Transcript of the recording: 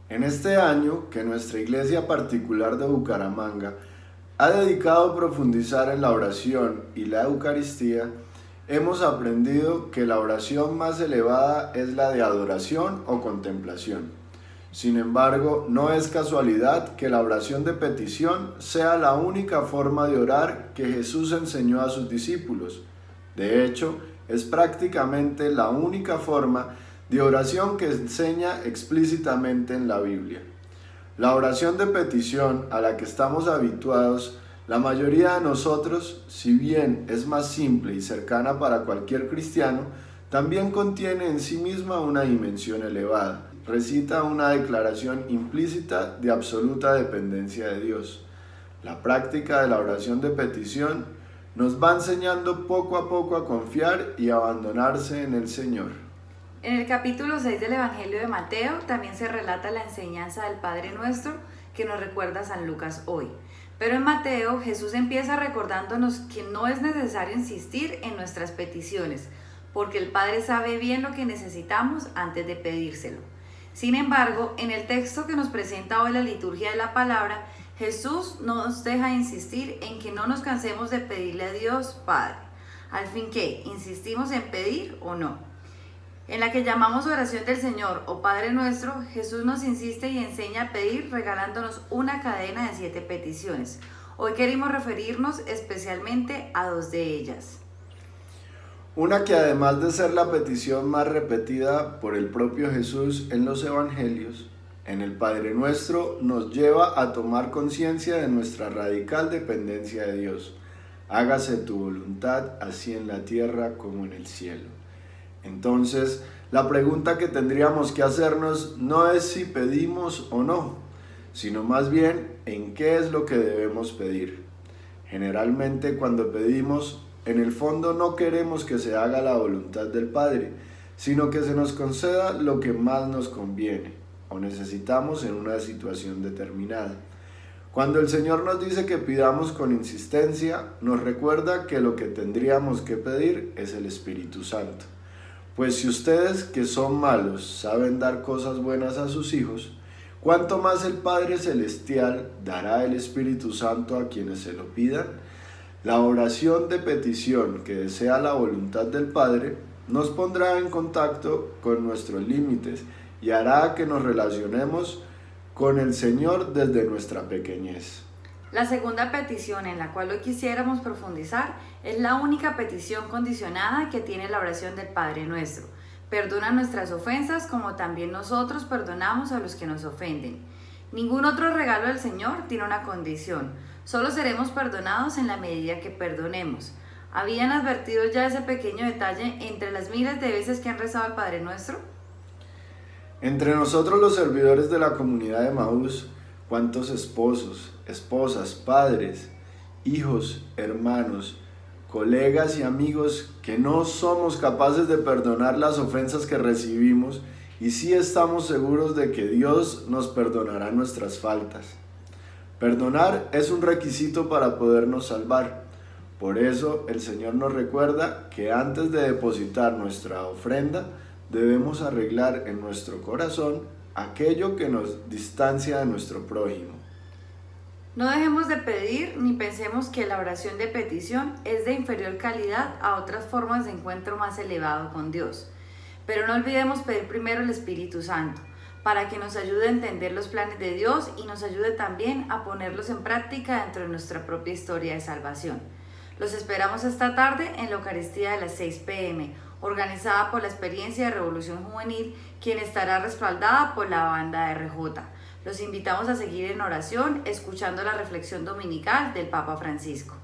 En este año que nuestra iglesia particular de Bucaramanga ha dedicado a profundizar en la oración y la Eucaristía, hemos aprendido que la oración más elevada es la de adoración o contemplación. Sin embargo, no es casualidad que la oración de petición sea la única forma de orar que Jesús enseñó a sus discípulos. De hecho, es prácticamente la única forma de oración que enseña explícitamente en la Biblia. La oración de petición a la que estamos habituados, la mayoría de nosotros, si bien es más simple y cercana para cualquier cristiano, también contiene en sí misma una dimensión elevada. Recita una declaración implícita de absoluta dependencia de Dios. La práctica de la oración de petición nos va enseñando poco a poco a confiar y abandonarse en el Señor. En el capítulo 6 del Evangelio de Mateo también se relata la enseñanza del Padre Nuestro que nos recuerda San Lucas hoy. Pero en Mateo Jesús empieza recordándonos que no es necesario insistir en nuestras peticiones, porque el Padre sabe bien lo que necesitamos antes de pedírselo. Sin embargo, en el texto que nos presenta hoy la liturgia de la palabra, Jesús nos deja insistir en que no nos cansemos de pedirle a Dios Padre. Al fin, ¿qué? ¿Insistimos en pedir o no? En la que llamamos oración del Señor o Padre Nuestro, Jesús nos insiste y enseña a pedir regalándonos una cadena de 7 peticiones. Hoy queremos referirnos especialmente a 2 de ellas. Una que además de ser la petición más repetida por el propio Jesús en los Evangelios, en el Padre Nuestro nos lleva a tomar conciencia de nuestra radical dependencia de Dios. Hágase tu voluntad, así en la tierra como en el cielo. Entonces, la pregunta que tendríamos que hacernos no es si pedimos o no, sino más bien en qué es lo que debemos pedir. Generalmente cuando pedimos, en el fondo no queremos que se haga la voluntad del Padre, sino que se nos conceda lo que más nos conviene o necesitamos en una situación determinada. Cuando el Señor nos dice que pidamos con insistencia, nos recuerda que lo que tendríamos que pedir es el Espíritu Santo. Pues si ustedes que son malos saben dar cosas buenas a sus hijos, ¿cuánto más el Padre Celestial dará el Espíritu Santo a quienes se lo pidan? La oración de petición que desea la voluntad del Padre nos pondrá en contacto con nuestros límites y hará que nos relacionemos con el Señor desde nuestra pequeñez. La segunda petición en la cual hoy quisiéramos profundizar es la única petición condicionada que tiene la oración del Padre Nuestro. Perdona nuestras ofensas como también nosotros perdonamos a los que nos ofenden. Ningún otro regalo del Señor tiene una condición. Solo seremos perdonados en la medida que perdonemos. ¿Habían advertido ya ese pequeño detalle entre las miles de veces que han rezado al Padre Nuestro? Entre nosotros los servidores de la comunidad de Emaús, ¿cuántos esposos, esposas, padres, hijos, hermanos, colegas y amigos que no somos capaces de perdonar las ofensas que recibimos y sí estamos seguros de que Dios nos perdonará nuestras faltas? Perdonar es un requisito para podernos salvar. Por eso el Señor nos recuerda que antes de depositar nuestra ofrenda, debemos arreglar en nuestro corazón aquello que nos distancia de nuestro prójimo. No dejemos de pedir ni pensemos que la oración de petición es de inferior calidad a otras formas de encuentro más elevado con Dios. Pero no olvidemos pedir primero el Espíritu Santo, para que nos ayude a entender los planes de Dios y nos ayude también a ponerlos en práctica dentro de nuestra propia historia de salvación. Los esperamos esta tarde en la Eucaristía de las 6 p.m., organizada por la Experiencia de Revolución Juvenil, quien estará respaldada por la banda RJ. Los invitamos a seguir en oración, escuchando la reflexión dominical del Papa Francisco.